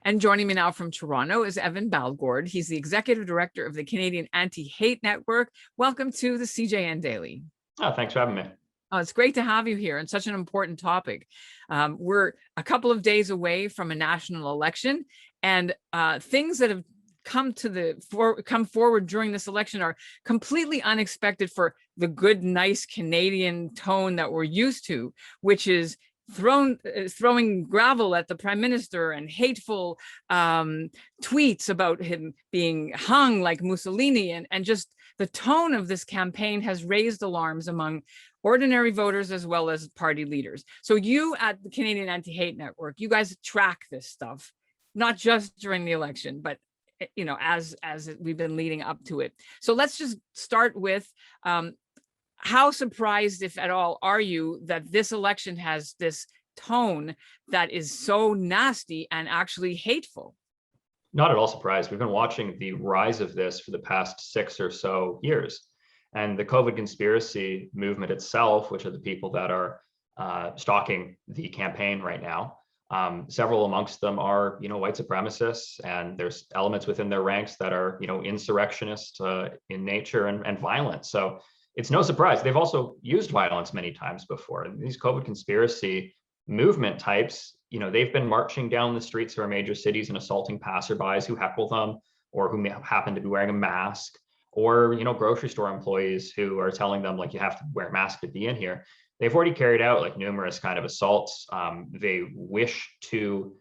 And joining me now from Toronto is Evan Balgord. He's the Executive Director of the Canadian Anti-Hate Network. Welcome to the CJN Daily. Oh, thanks for having me. Oh, it's great to have you here on such an important topic. We're a couple of days away from a national election, and things that have come forward during this election are completely unexpected for the good, nice Canadian tone that we're used to, which is throwing gravel at the prime minister and hateful tweets about him being hung like Mussolini, and just the tone of this campaign has raised alarms among ordinary voters as well as party leaders. So you at the Canadian Anti-Hate Network, you guys track this stuff, not just during the election, but as we've been leading up to it. So let's just start with how surprised, if at all, are you that this election has this tone that is so nasty and actually hateful? Not at all surprised. We've been watching the rise of this for the past 6 or so years. And the COVID conspiracy movement itself, which are the people that are stalking the campaign right now, several amongst them are, white supremacists, and there's elements within their ranks that are, insurrectionist in nature and violent. So it's no surprise. They've also used violence many times before. And these COVID conspiracy movement types, they've been marching down the streets of our major cities and assaulting passerbys who heckle them or who may happen to be wearing a mask, or, grocery store employees who are telling them, like, you have to wear a mask to be in here. They've already carried out like numerous kind of assaults. They wish to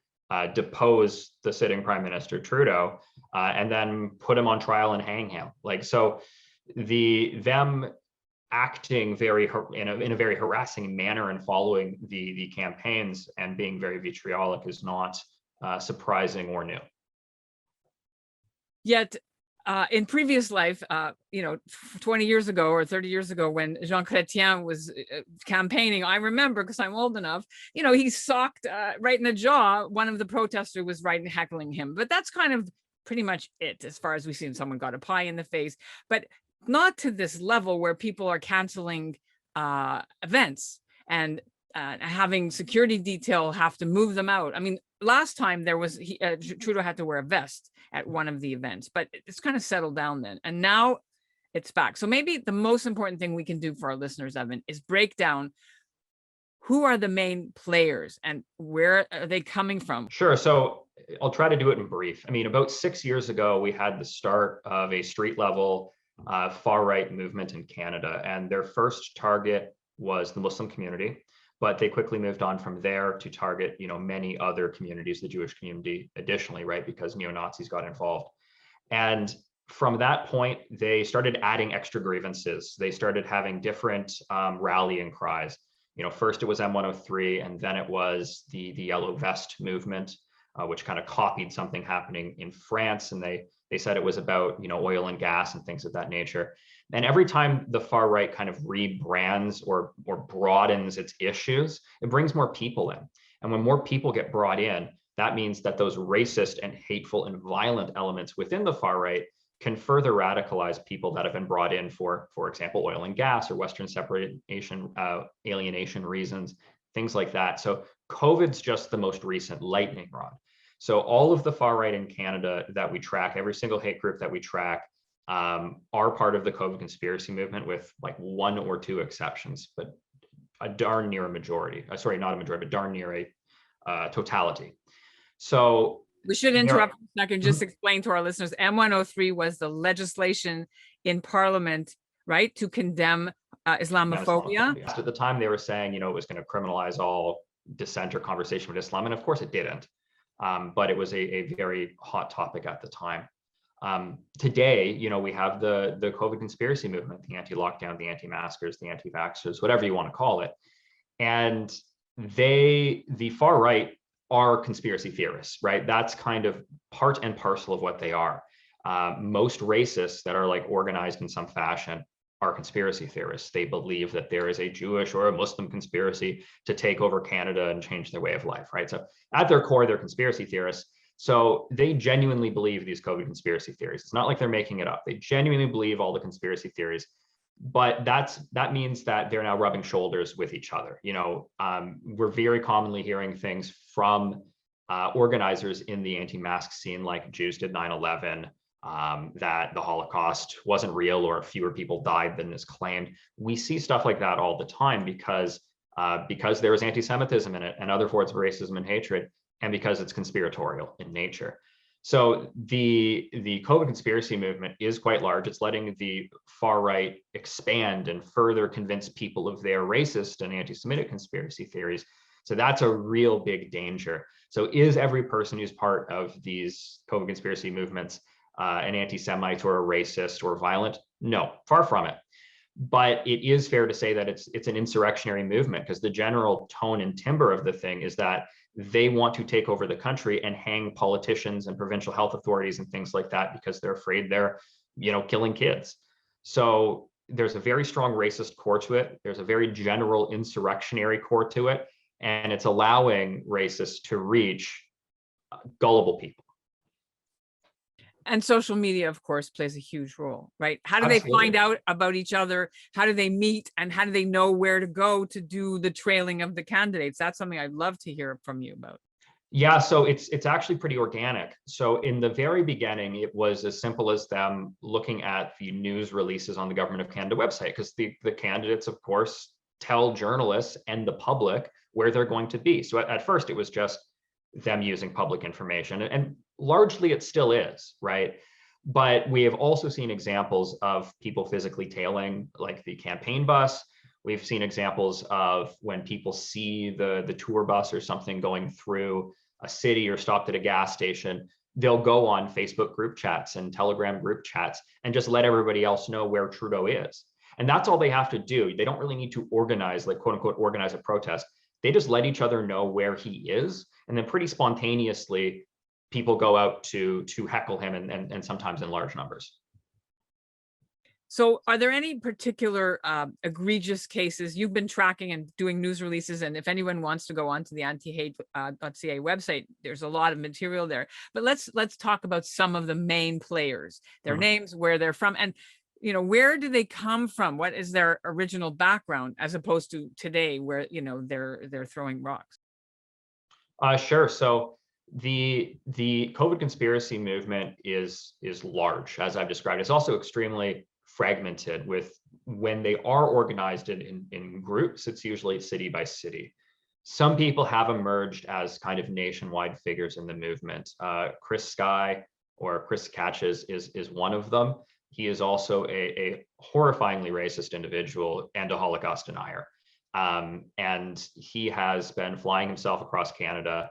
depose the sitting Prime Minister Trudeau and then put him on trial and hang him. So them acting in a very harassing manner and following the campaigns and being very vitriolic is not surprising or new. Yet in previous life, 20 years ago or 30 years ago, when Jean Chrétien was campaigning, I remember, because I'm old enough, he socked right in the jaw. One of the protesters was right and heckling him. But that's kind of pretty much it as far as we've seen. Someone got a pie in the face, but not to this level where people are canceling events and having security detail have to move them out. I mean, last time there was Trudeau had to wear a vest at one of the events, but it's kind of settled down then, and now it's back. So maybe the most important thing we can do for our listeners, Evan, is break down who are the main players and where are they coming from. Sure. So I'll try to do it in brief. I mean, about 6 years ago, we had the start of a street level far-right movement in Canada, and their first target was the Muslim community, but they quickly moved on from there to target, many other communities, the Jewish community additionally, right, because neo-Nazis got involved. And from that point, they started adding extra grievances. They started having different rallying cries. First it was M103, and then it was the Yellow Vest movement, which kind of copied something happening in France, and they said it was about, oil and gas and things of that nature. And every time the far right kind of rebrands or broadens its issues, it brings more people in. And when more people get brought in, that means that those racist and hateful and violent elements within the far right can further radicalize people that have been brought in for example, oil and gas or Western separation, alienation reasons, things like that. So COVID's just the most recent lightning rod. So all of the far right in Canada that we track, every single hate group that we track, are part of the COVID conspiracy movement, with like 1 or 2 exceptions, but a darn near a majority. Sorry, not a majority, but darn near a totality. So we should interrupt for a second, just explain to our listeners. M103 was the legislation in Parliament, right, to condemn Islamophobia. At the time, they were saying, it was going to criminalize all dissent or conversation with Islam, and of course it didn't. But it was a very hot topic at the time. Today, we have the COVID conspiracy movement, the anti-lockdown, the anti-maskers, the anti-vaxxers, whatever you want to call it. And the far right are conspiracy theorists, right? That's kind of part and parcel of what they are. Most racists that are like organized in some fashion are conspiracy theorists. They believe that there is a Jewish or a Muslim conspiracy to take over Canada and change their way of life, right? So at their core, they're conspiracy theorists. So they genuinely believe these COVID conspiracy theories. It's not like they're making it up. They genuinely believe all the conspiracy theories. But that means that they're now rubbing shoulders with each other. We're very commonly hearing things from organizers in the anti-mask scene, like Jews did 9/11, that the Holocaust wasn't real or fewer people died than is claimed. We see stuff like that all the time because there is anti-Semitism in it and other forms of racism and hatred, and because it's conspiratorial in nature. So the COVID conspiracy movement is quite large. It's letting the far right expand and further convince people of their racist and anti-Semitic conspiracy theories. So that's a real big danger. So is every person who's part of these COVID conspiracy movements an anti-Semite or a racist or violent? No, far from it. But it is fair to say that it's an insurrectionary movement, because the general tone and timbre of the thing is that they want to take over the country and hang politicians and provincial health authorities and things like that because they're afraid they're, killing kids. So there's a very strong racist core to it. There's a very general insurrectionary core to it, and it's allowing racists to reach gullible people. And social media, of course, plays a huge role, right? How do they Absolutely. find out about each other? How do they meet? And how do they know where to go to do the trailing of the candidates? That's something I'd love to hear from you about. Yeah, so it's actually pretty organic. So in the very beginning, it was as simple as them looking at the news releases on the Government of Canada website, because the candidates, of course, tell journalists and the public where they're going to be. So at first, it was just them using public information, and largely it still is, right? But we have also seen examples of people physically tailing, like the campaign bus. We've seen examples of when people see the tour bus or something going through a city or stopped at a gas station, they'll go on Facebook group chats and Telegram group chats and just let everybody else know where Trudeau is. And that's all they have to do. They don't really need to organize, like quote unquote, organize a protest. They just let each other know where he is. And then pretty spontaneously, people go out to heckle him, and sometimes in large numbers. So are there any particular egregious cases you've been tracking and doing news releases? And if anyone wants to go onto the anti-hate.ca website, there's a lot of material there. But let's talk about some of the main players, their names, where they're from, and where do they come from? What is their original background, as opposed to today, where they're throwing rocks? Sure. So the COVID conspiracy movement is large, as I've described. It's also extremely fragmented. With when they are organized in groups, it's usually city by city. Some people have emerged as kind of nationwide figures in the movement. Chris Sky, or Chris Catches, is one of them. He is also a horrifyingly racist individual and a Holocaust denier. And he has been flying himself across Canada.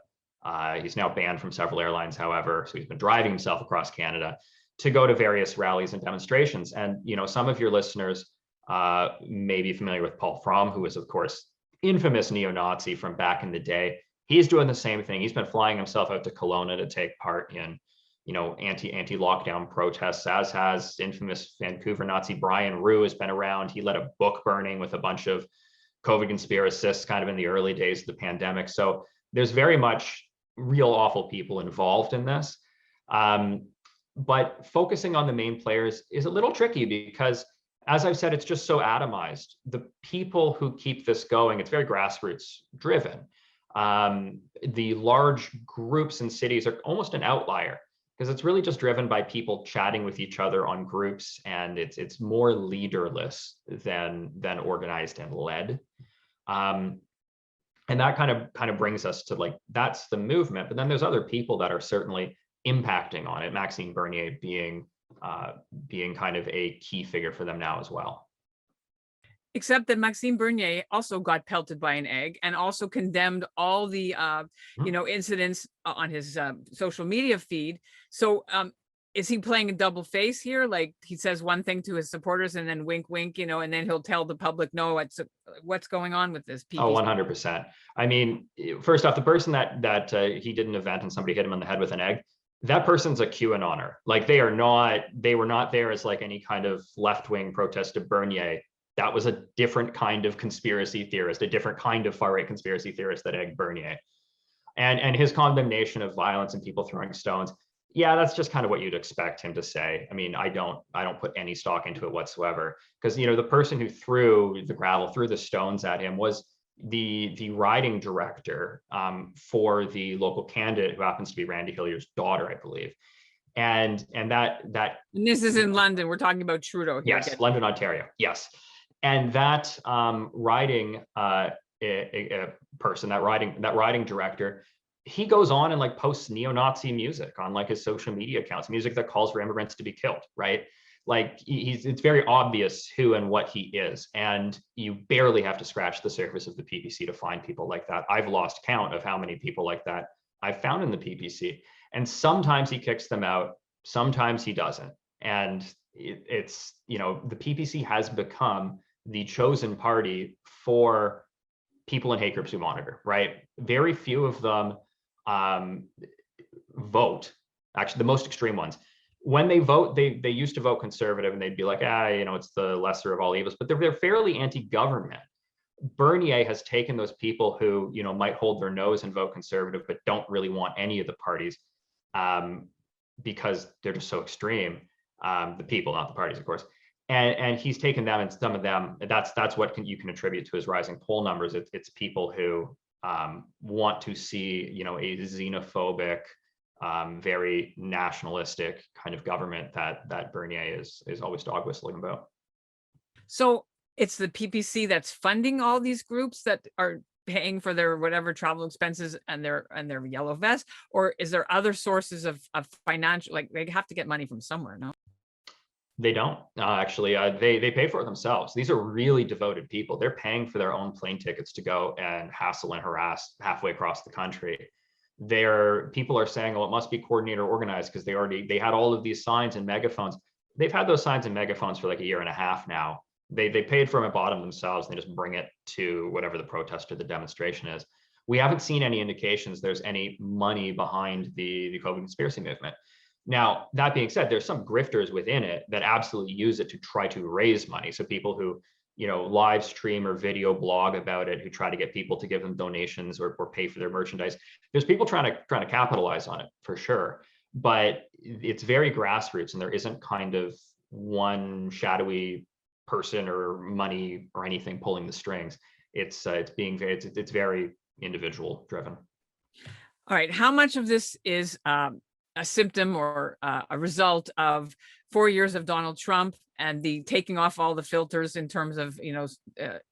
He's now banned from several airlines, however, so he's been driving himself across Canada to go to various rallies and demonstrations. And some of your listeners may be familiar with Paul Fromm, who is, of course, infamous neo-Nazi from back in the day. He's doing the same thing. He's been flying himself out to Kelowna to take part in anti-lockdown protests, as has infamous Vancouver Nazi Brian Rue has been around. He led a book burning with a bunch of COVID conspiracists kind of in the early days of the pandemic. So there's very much real awful people involved in this. But focusing on the main players is a little tricky because, as I've said, it's just so atomized. The people who keep this going, it's very grassroots driven. The large groups and cities are almost an outlier, because it's really just driven by people chatting with each other on groups, and it's more leaderless than organized and led. And that kind of brings us to, that's the movement. But then there's other people that are certainly impacting on it. Maxime Bernier being kind of a key figure for them now as well. Except that Maxime Bernier also got pelted by an egg, and also condemned all the incidents on his social media feed. So is he playing a double face here? Like, he says one thing to his supporters and then wink, wink, and then he'll tell the public, no, what's going on with this? Oh, 100%. I mean, first off, the person that he did an event and somebody hit him on the head with an egg, that person's a QAnoner. Like, they were not there as like any kind of left-wing protest to Bernier. That was a different kind of conspiracy theorist, a different kind of far-right conspiracy theorist that egged Bernier. And his condemnation of violence and people throwing stones, yeah, that's just kind of what you'd expect him to say. I mean, I don't put any stock into it whatsoever, because the person who threw the gravel, threw the stones at him was the riding director for the local candidate, who happens to be Randy Hillier's daughter, I believe. And that And this is in London. We're talking about Trudeau here. Yes, London, Ontario. Yes. And that riding person, that riding director, he goes on and like posts neo-Nazi music on like his social media accounts, music that calls for immigrants to be killed, right? Like it's very obvious who and what he is. And you barely have to scratch the surface of the PPC to find people like that. I've lost count of how many people like that I've found in the PPC. And sometimes he kicks them out, sometimes he doesn't. And it's, you know, the PPC has become the chosen party for people in hate groups who monitor, right? Very few of them vote. Actually, the most extreme ones, when they vote, they used to vote conservative, and they'd be like, you know, it's the lesser of all evils, but they're fairly anti-government. Bernier has taken those people who, you know, might hold their nose and vote conservative, but don't really want any of the parties because they're just so extreme. The people, not the parties, of course. And he's taken them, and some of them, that's what you can attribute to his rising poll numbers. It's people who want to see, you know, a xenophobic, very nationalistic kind of government that Bernier is always dog whistling about. So it's the PPC that's funding all these groups that are paying for their whatever travel expenses and their yellow vest, or is there other sources of financial, like they have to get money from somewhere? No, they don't actually. They pay for it themselves. These are really devoted people. They're paying for their own plane tickets to go and hassle and harass halfway across the country. People are saying, well, it must be coordinated or organized because they had all of these signs and megaphones. They've had those signs and megaphones for like a year and a half now. They paid for them at bottom themselves, and they just bring it to whatever the protest or the demonstration is. We haven't seen any indications there's any money behind the COVID conspiracy movement. Now, that being said, there's some grifters within it that absolutely use it to try to raise money. So people who, you know, live stream or video blog about it, who try to get people to give them donations or pay for their merchandise. There's people trying to capitalize on it for sure, but it's very grassroots, and there isn't kind of one shadowy person or money or anything pulling the strings. It's very individual driven. all right, how much of this is a symptom or a result of 4 years of Donald Trump and the taking off all the filters in terms of, you know,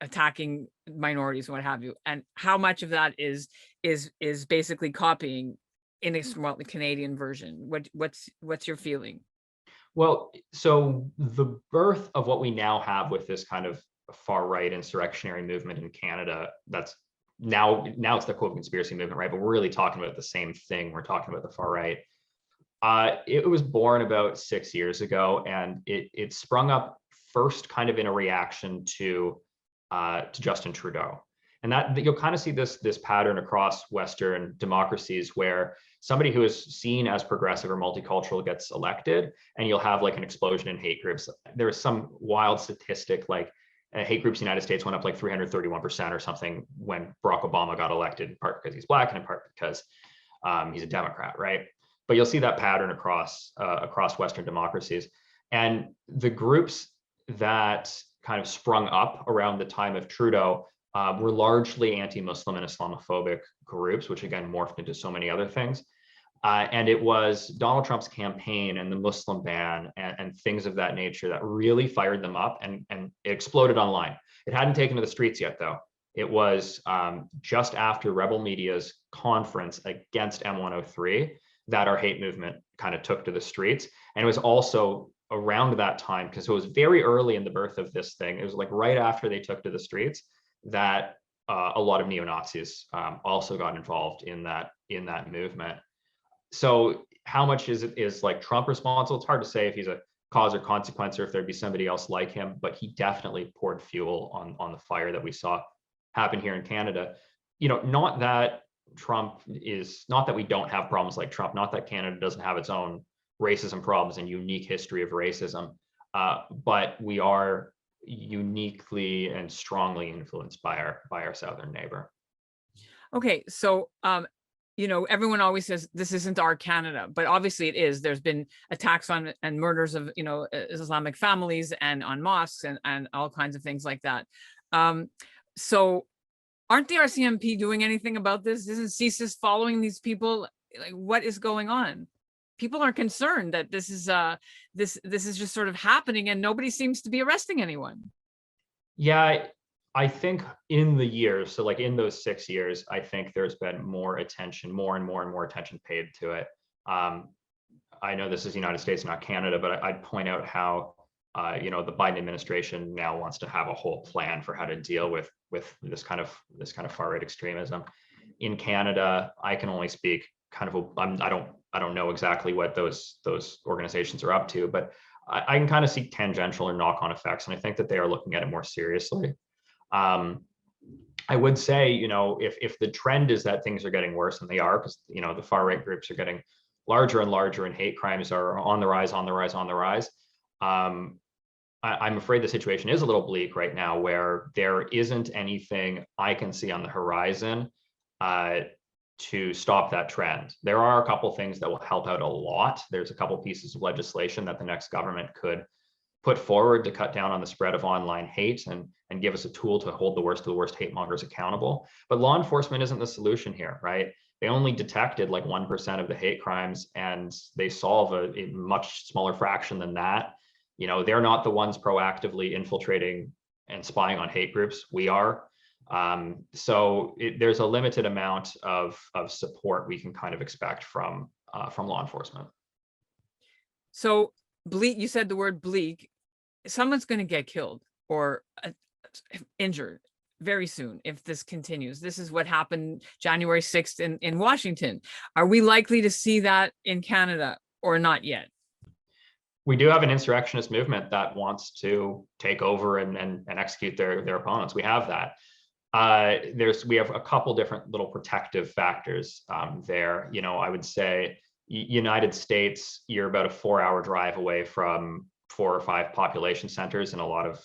attacking minorities and what have you, and how much of that is basically copying in a the Canadian version? What's your feeling? Well, so the birth of what we now have with this kind of far right insurrectionary movement in Canada, that's now it's the COVID conspiracy movement, right? But we're really talking about the same thing. We're talking about the far right. It was born about 6 years ago, and it sprung up first kind of in a reaction to Justin Trudeau. And that you'll kind of see this pattern across Western democracies, where somebody who is seen as progressive or multicultural gets elected, and you'll have like an explosion in hate groups. There was some wild statistic, like hate groups in the United States went up like 331% or something when Barack Obama got elected, in part because he's Black and in part because he's a Democrat, right? But you'll see that pattern across Western democracies. And the groups that kind of sprung up around the time of Trudeau were largely anti-Muslim and Islamophobic groups, which again morphed into so many other things. And it was Donald Trump's campaign and the Muslim ban and things of that nature that really fired them up, and it exploded online. It hadn't taken to the streets yet, though. It was just after Rebel Media's conference against M103 that our hate movement kind of took to the streets. And it was also around that time, because it was very early in the birth of this thing. It was like right after they took to the streets that a lot of neo-Nazis also got involved in that movement. So how much is like Trump responsible? It's hard to say if he's a cause or consequence, or if there'd be somebody else like him, but he definitely poured fuel on the fire that we saw happen here in Canada. You know, not that we don't have problems like Trump, not that Canada doesn't have its own racism problems and unique history of racism, but we are uniquely and strongly influenced by our southern neighbor. Okay, so you know, everyone always says this isn't our Canada, but obviously it is. There's been attacks on and murders of, you know, Islamic families and on mosques and all kinds of things like that. So Aren't the RCMP doing anything about this? Isn't CSIS following these people? Like, what is going on? People are concerned that this is just sort of happening and nobody seems to be arresting anyone. Yeah, I think in the years, so like in those 6 years, I think there's been more attention, more and more attention paid to it. I know this is the United States, not Canada, but I'd point out how the Biden administration now wants to have a whole plan for how to deal with this kind of far right extremism. In Canada, I can only speak kind of I don't know exactly what those organizations are up to, but I can kind of see tangential or knock-on effects, and I think that they are looking at it more seriously. I would say, if the trend is that things are getting worse, and they are, because the far right groups are getting larger and larger, and hate crimes are on the rise. I'm afraid the situation is a little bleak right now, where there isn't anything I can see on the horizon to stop that trend. There are a couple things that will help out a lot. There's a couple pieces of legislation that the next government could put forward to cut down on the spread of online hate and give us a tool to hold the worst of the worst hate mongers accountable. But law enforcement isn't the solution here, right? They only detected like 1% of the hate crimes, and they solve a much smaller fraction than that. They're not the ones proactively infiltrating and spying on hate groups. We are. So there's a limited amount of support we can kind of expect from law enforcement. So bleak, you said the word bleak. Someone's going to get killed or injured very soon if this continues. This is what happened January 6th in Washington. Are we likely to see that in Canada or not yet? We do have an insurrectionist movement that wants to take over and execute their opponents. We have that. We have a couple different little protective factors there. I would say United States, you're about a 4-hour drive away from 4 or 5 population centers in a lot of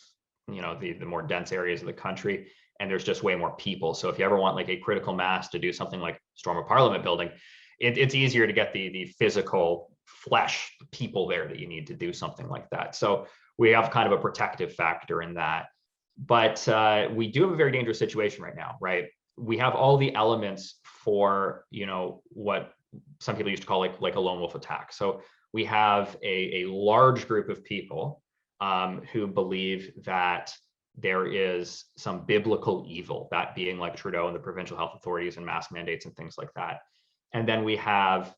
the more dense areas of the country, and there's just way more people. So if you ever want like a critical mass to do something like storm a parliament building, it's easier to get the physical flesh people there that you need to do something like that. So we have kind of a protective factor in that. But we do have a very dangerous situation right now, right? We have all the elements for what some people used to call like a lone wolf attack. So we have a large group of people who believe that there is some biblical evil, that being like Trudeau and the provincial health authorities and mask mandates and things like that. And then we have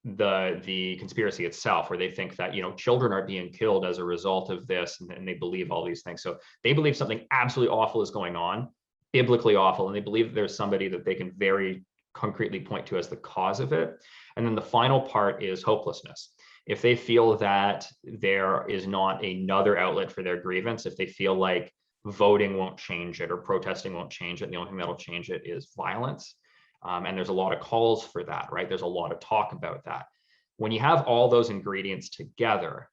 the conspiracy itself, where they think that children are being killed as a result of this, and they believe all these things. So they believe something absolutely awful is going on, biblically awful, and they believe that there's somebody that they can very concretely point to as the cause of it. And then the final part is hopelessness. If they feel that there is not another outlet for their grievance, if they feel like voting won't change it or protesting won't change it, and the only thing that'll change it is violence. And there's a lot of calls for that, right? There's a lot of talk about that. When you have all those ingredients together,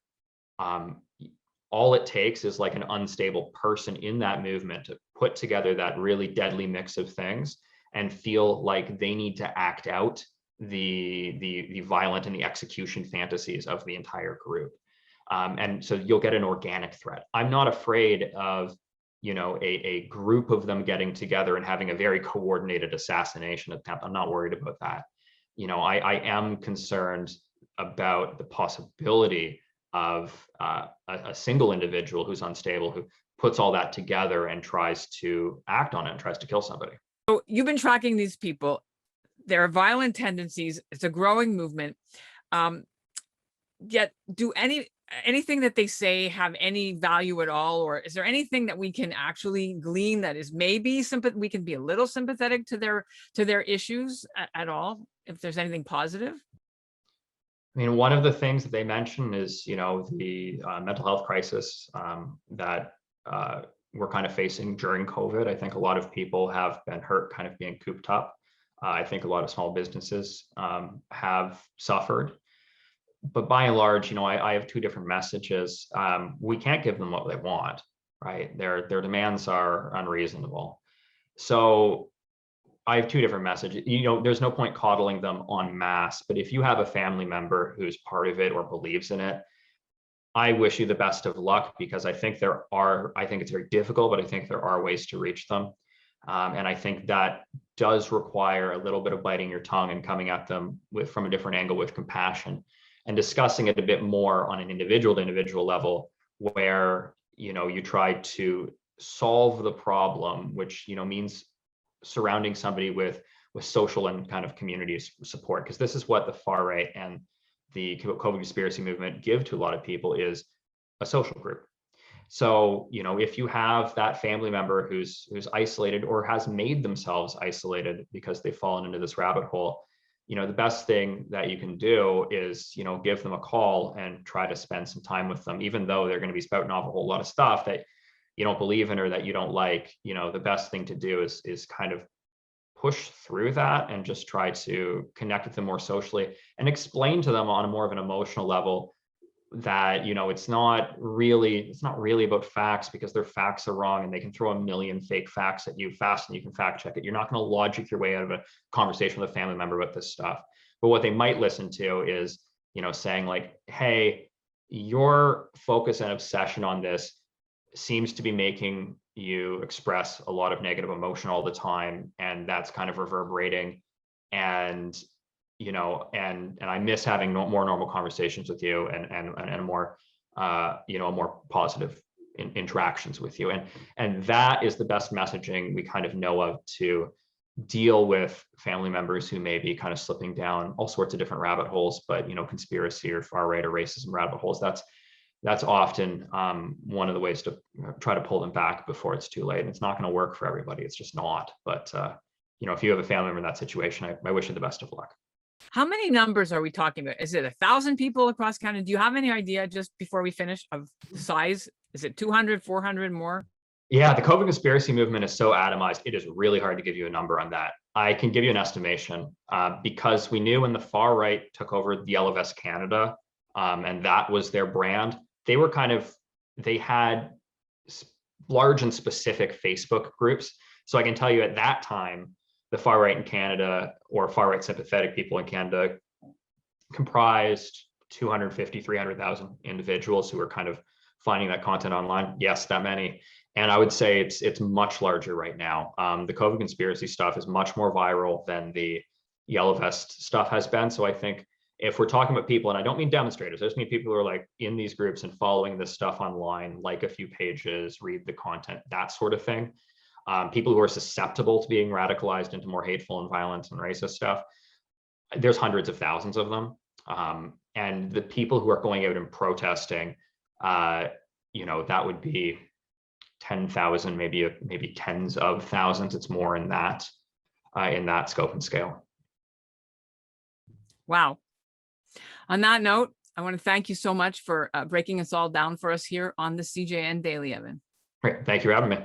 all it takes is like an unstable person in that movement to put together that really deadly mix of things and feel like they need to act out the violent and the execution fantasies of the entire group. And so you'll get an organic threat. I'm not afraid of a group of them getting together and having a very coordinated assassination attempt. I'm not worried about that. I am concerned about the possibility of a single individual who's unstable, who puts all that together and tries to act on it and tries to kill somebody. So you've been tracking these people. There are violent tendencies. It's a growing movement. Yet do anything that they say have any value at all, or is there anything that we can actually glean that is maybe we can be a little sympathetic to their issues at all, if there's anything positive? I mean, one of the things that they mention is the mental health crisis that we're kind of facing during COVID. I think a lot of people have been hurt kind of being cooped up. I think a lot of small businesses have suffered. But by and large, I have 2 different messages. We can't give them what they want, right? Their demands are unreasonable. So I have 2 different messages. There's no point coddling them en masse, but if you have a family member who's part of it or believes in it, I wish you the best of luck, because I think it's very difficult, but I think there are ways to reach them. And I think that does require a little bit of biting your tongue and coming at them from a different angle with compassion and discussing it a bit more on an individual to individual level, where, you try to solve the problem, which, means surrounding somebody with social and kind of community support. Because this is what the far right and the COVID conspiracy movement give to a lot of people, is a social group. So, if you have that family member who's isolated or has made themselves isolated because they've fallen into this rabbit hole, the best thing that you can do is, give them a call and try to spend some time with them, even though they're going to be spouting off a whole lot of stuff that you don't believe in or that you don't like. The best thing to do is kind of push through that and just try to connect with them more socially and explain to them on a more of an emotional level that, it's not really about facts, because their facts are wrong and they can throw a million fake facts at you fast and you can fact check it. You're not going to logic your way out of a conversation with a family member about this stuff. But what they might listen to is, saying like, hey, your focus and obsession on this seems to be making you express a lot of negative emotion all the time, and that's kind of reverberating. And and I miss having more normal conversations with you and more more positive interactions with you. And that is the best messaging we kind of know of to deal with family members who may be kind of slipping down all sorts of different rabbit holes, but conspiracy or far right or racism rabbit holes, that's often one of the ways to try to pull them back before it's too late. And it's not going to work for everybody. It's just not. But if you have a family member in that situation, I wish you the best of luck. How many numbers are we talking about? Is it 1,000 people across Canada? Do you have any idea, just before we finish, of the size? Is it 200, 400 more? Yeah, the COVID conspiracy movement is so atomized. It is really hard to give you a number on that. I can give you an estimation because we knew when the far right took over the Yellow Vest Canada, and that was their brand. They had large and specific Facebook groups. So I can tell you at that time, the far right in Canada, or far right sympathetic people in Canada, comprised 250, 300,000 individuals who were kind of finding that content online. Yes, that many. And I would say it's much larger right now. The COVID conspiracy stuff is much more viral than the Yellow Vest stuff has been. So I think if we're talking about people, and I don't mean demonstrators, I just mean people who are like in these groups and following this stuff online, like a few pages, read the content, that sort of thing. People who are susceptible to being radicalized into more hateful and violent and racist stuff, there's hundreds of thousands of them. And the people who are going out and protesting, that would be 10,000, maybe tens of thousands. It's more in that scope and scale. Wow. On that note, I want to thank you so much for breaking us all down for us here on the CJN Daily, Evan. Great. Thank you for having me.